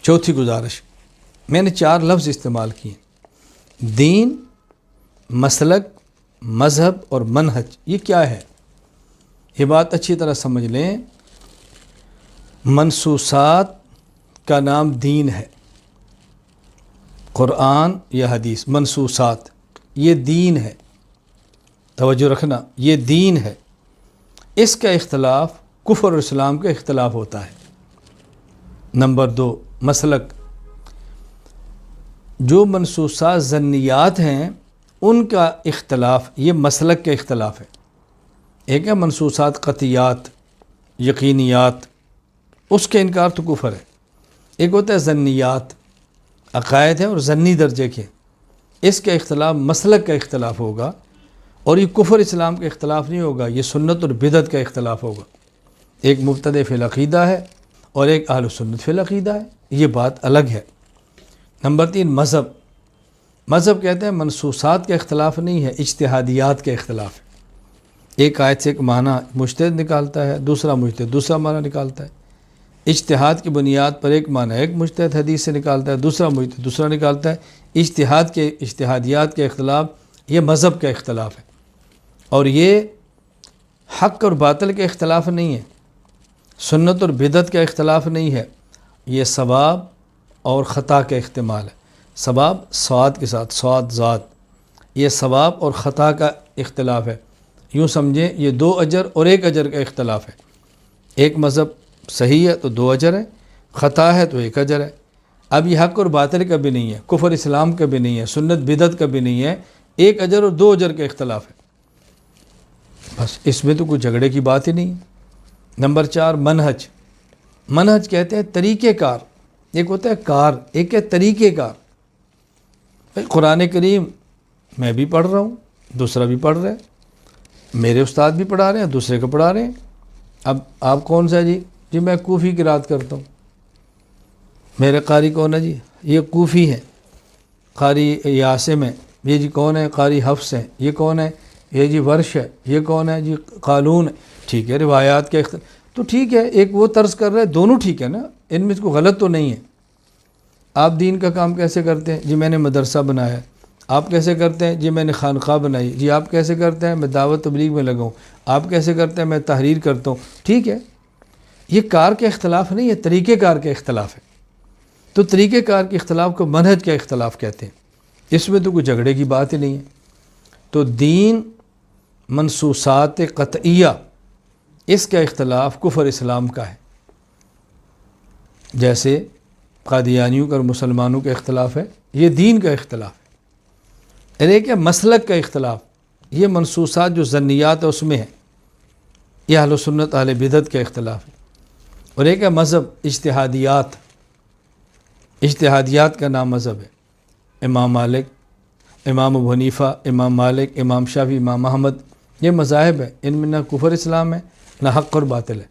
چوتھی گزارش، میں نے 4 لفظ استعمال کیے: دین، مسلک، مذہب اور منہج۔ یہ کیا ہے؟ یہ بات اچھی طرح سمجھ لیں۔ منصوصات کا نام دین ہے، قرآن یا حدیث، منصوصات یہ دین ہے، توجہ رکھنا، یہ دین ہے۔ اس کا اختلاف کفر اور اسلام کا اختلاف ہوتا ہے۔ نمبر 2، مسلک۔ جو منصوصات ظنیات ہیں ان کا اختلاف یہ مسلک کا اختلاف ہے۔ ایک ہے منصوصات قطعیات، یقینیات، اس کا انکار تو کفر ہے۔ ایک ہوتا ہے ظنیات، عقائد ہیں اور ظنی درجے کے، اس کا اختلاف مسلک کا اختلاف ہوگا، اور یہ کفر اسلام کا اختلاف نہیں ہوگا، یہ سنت اور بدعت کا اختلاف ہوگا۔ ایک مبتدع فی العقیدہ ہے اور ایک اہل سنت فی العقیدہ ہے، یہ بات الگ ہے۔ نمبر 3، مذہب۔ مذہب کہتے ہیں منصوصات کا اختلاف نہیں ہے، اجتہادیات کا اختلاف ہے۔ ایک آیت سے ایک معنی مجتہد نکالتا ہے، دوسرا مجتہد دوسرا معنی نکالتا ہے۔ اجتہاد کی بنیاد پر ایک معنی ایک مجتہد حدیث سے نکالتا ہے، دوسرا مجتہد دوسرا نکالتا ہے۔ اجتہادیات کے اختلاف یہ مذہب کا اختلاف ہے، اور یہ حق اور باطل کے اختلاف نہیں ہے، سنت اور بدعت کا اختلاف نہیں ہے، یہ ثواب اور خطا کا احتمال ہے۔ ثواب صاد کے ساتھ، صاد ذات، یہ ثواب اور خطا کا اختلاف ہے۔ یوں سمجھیں یہ 2 اجر اور 1 اجر کا اختلاف ہے۔ ایک مذہب صحیح ہے تو 2 اجر ہے، خطا ہے تو 1 اجر ہے۔ اب یہ حق اور باطل کا بھی نہیں ہے، کفر اسلام کا بھی نہیں ہے، سنت بدعت کا بھی نہیں ہے، 1 اجر اور 2 اجر کا اختلاف ہے۔ بس اس میں تو کوئی جھگڑے کی بات ہی نہیں۔ نمبر 4، منہج۔ منہج کہتے ہیں طریقہ کار۔ ایک ہوتا ہے کار، ایک ہے طریقہ کار۔ قرآن کریم میں بھی پڑھ رہا ہوں، دوسرا بھی پڑھ رہا ہے، میرے استاد بھی پڑھا رہے ہیں، دوسرے کو پڑھا رہے ہیں۔ اب آپ کون سا؟ جی میں کوفی قرات کرتا ہوں۔ میرے قاری کون ہے؟ جی یہ کوفی ہے، قاری عاصم ہے۔ یہ جی کون ہے؟ قاری حفص ہے۔ یہ کون ہے؟ یہ جی ورش ہے۔ یہ کون ہے؟ جی قالون ہے۔ ٹھیک ہے، روایات کے تو ٹھیک ہے، ایک وہ طرز کر رہے ہیں، دونوں ٹھیک ہے نا، ان میں کوئی غلط تو نہیں ہے۔ آپ دین کا کام کیسے کرتے ہیں؟ جی میں نے مدرسہ بنایا ہے۔ آپ کیسے کرتے ہیں؟ جی میں نے خانقاہ بنائی۔ جی آپ کیسے کرتے ہیں؟ میں دعوت تبلیغ میں لگا ہوں۔ آپ کیسے کرتے ہیں؟ میں تحریر کرتا ہوں۔ ٹھیک ہے، یہ کار کے اختلاف نہیں ہے، طریقہ کار کے اختلاف ہے۔ تو طریقہ کار کے اختلاف کو منہج کا اختلاف کہتے ہیں، اس میں تو کوئی جھگڑے کی بات ہی نہیں ہے۔ تو دین، منصوصات قطعیہ، اس کا اختلاف کفر اسلام کا ہے، جیسے قادیانیوں کا اور مسلمانوں کا اختلاف ہے، یہ دین کا اختلاف ہے۔ ایک ہے مسلک کا اختلاف، یہ منصوصات جو ظنیات ہے اس میں ہے، یہ اہل سنت اہل بدعت کا اختلاف ہے۔ اور ایک ہے مذہب، اجتہادیات۔ اجتہادیات کا نام مذہب ہے۔ امام مالک، امام ابو حنیفہ، امام مالک، امام شافعی، امام احمد، یہ مذاہب ہیں، ان میں نہ کفر اسلام ہے نہ حق اور باطل ہے،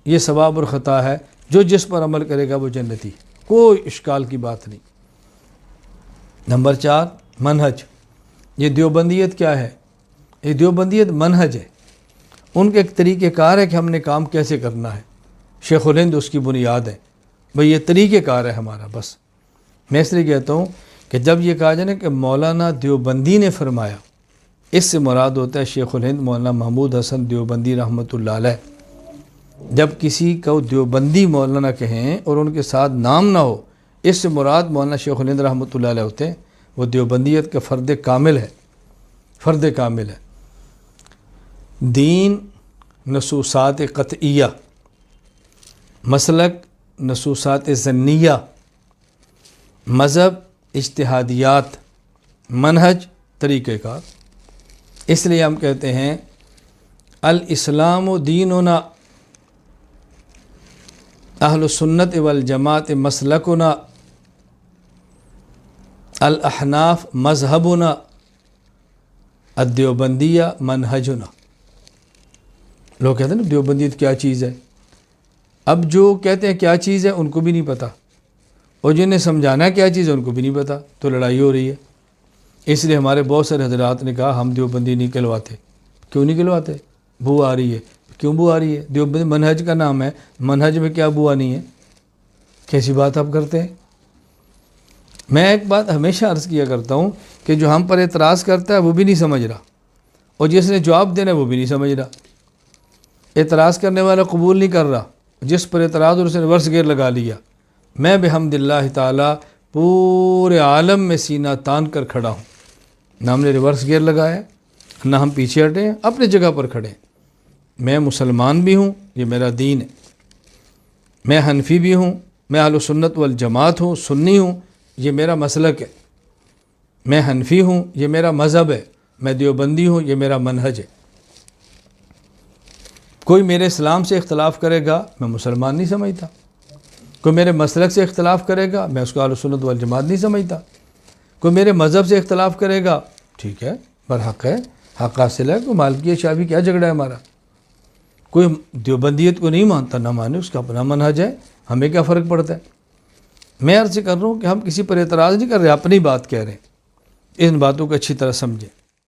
یہ ثواب اور خطا ہے، جو جس پر عمل کرے گا وہ جنتی، کوئی اشکال کی بات نہیں۔ نمبر 4، منہج۔ یہ دیوبندیت کیا ہے؟ یہ دیوبندیت منہج ہے، ان کا ایک طریقہ کار ہے کہ ہم نے کام کیسے کرنا ہے، شیخ الہند اس کی بنیاد ہے، بھئی یہ طریقہ کار ہے ہمارا۔ بس میں اس لیے کہتا ہوں کہ جب یہ کہا جائے نا کہ مولانا دیوبندی نے فرمایا، اس سے مراد ہوتا ہے شیخ الہند مولانا محمود حسن دیوبندی رحمۃ اللہ علیہ۔ جب کسی کو دیوبندی مولانا کہیں اور ان کے ساتھ نام نہ ہو، اس سے مراد مولانا شیخ الہند رحمۃ اللہ علیہ ہوتے ہیں، وہ دیوبندیت کا فرد کامل ہے، فرد کامل ہے۔ دین، نصوصات قطعیہ، مسلک، نصوصات ظنیہ، مذہب، اجتہادیات، منہج، طریقہ کار۔ اس لیے ہم کہتے ہیں الاسلام دیننا، اہل السنت والجماعت مسلکنا، الاحناف مذہبنا، الدیوبندیہ منہجنا۔ لوگ کہتے ہیں نا دیوبندیت کیا چیز ہے، اب جو کہتے ہیں کیا چیز ہے ان کو بھی نہیں پتہ، اور جنہیں سمجھانا کیا چیز ہے ان کو بھی نہیں پتہ، تو لڑائی ہو رہی ہے۔ اس لیے ہمارے بہت سارے حضرات نے کہا ہم دیوبندی نہیں کہلواتے۔ کیوں نہیں کہلواتے؟ بو آ رہی ہے۔ کیوں بو آ رہی ہے؟ دیوبندی منہج کا نام ہے، منہج میں کیا بو آنی ہے؟ کیسی بات آپ کرتے ہیں؟ میں ایک بات ہمیشہ عرض کیا کرتا ہوں کہ جو ہم پر اعتراض کرتا ہے وہ بھی نہیں سمجھ رہا، اور جس نے جواب دینا ہے وہ بھی نہیں سمجھ رہا۔ اعتراض کرنے والا قبول نہیں کر رہا، جس پر اعتراض اور اس نے ریورس گیئر لگا لیا۔ میں بحمد اللہ تعالیٰ پورے عالم میں سینہ تان کر کھڑا ہوں، نہ ہم نے ریورس گیئر لگایا، نہ ہم پیچھے ہٹے ہیں، اپنی جگہ پر کھڑے ہیں۔ میں مسلمان بھی ہوں، یہ میرا دین ہے۔ میں حنفی بھی ہوں، میں اہل سنت والجماعت ہوں، سنی ہوں، یہ میرا مسلک ہے۔ میں حنفی ہوں، یہ میرا مذہب ہے۔ میں دیوبندی ہوں، یہ میرا منہج ہے۔ کوئی میرے اسلام سے اختلاف کرے گا، میں مسلمان نہیں سمجھتا۔ کوئی میرے مسلک سے اختلاف کرے گا، میں اس کو اہل سنت والجماعت نہیں سمجھتا۔ کوئی میرے مذہب سے اختلاف کرے گا، ٹھیک ہے، برحق ہے، حق حاصل ہے، کوئی مالکی شافعی کیا جھگڑا ہے ہمارا۔ کوئی دیوبندیت کو نہیں مانتا، نہ مانے، اس کا اپنا منہج ہے، ہمیں کیا فرق پڑتا ہے۔ میں عرض کر رہا ہوں کہ ہم کسی پر اعتراض نہیں کر رہے، اپنی بات کہہ رہے ہیں۔ ان باتوں کو اچھی طرح سمجھیں۔